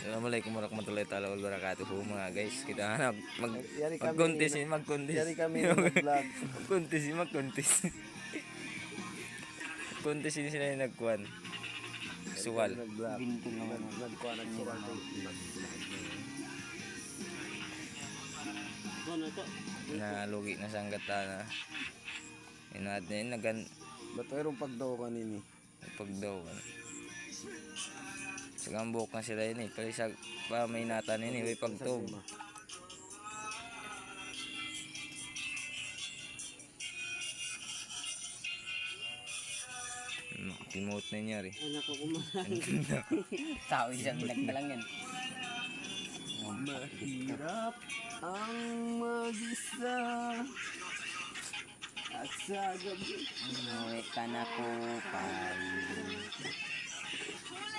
Assalamualaikum warahmatullahi wabarakatuh mga guys. Kita na magkuntis ni magkuntis. Yari kami mag-vlog. Magkuntis. Kuntis ini sila yung nagkuhan. Suwal. Nagkuhan ang suwal. Nalugi na sanggata na. Inad na yun nagan. Ba't mayroong pagdaw kanini? Pagdaw. Sagambok na sila yun eh. Palisag pa may natan yun eh. May pagtog. Timot na niya rin. Anak ko kumain. Tao isang nagtalang yan. Mahirap ang mag-isa at sa gabi. Uwi ka na ko pa.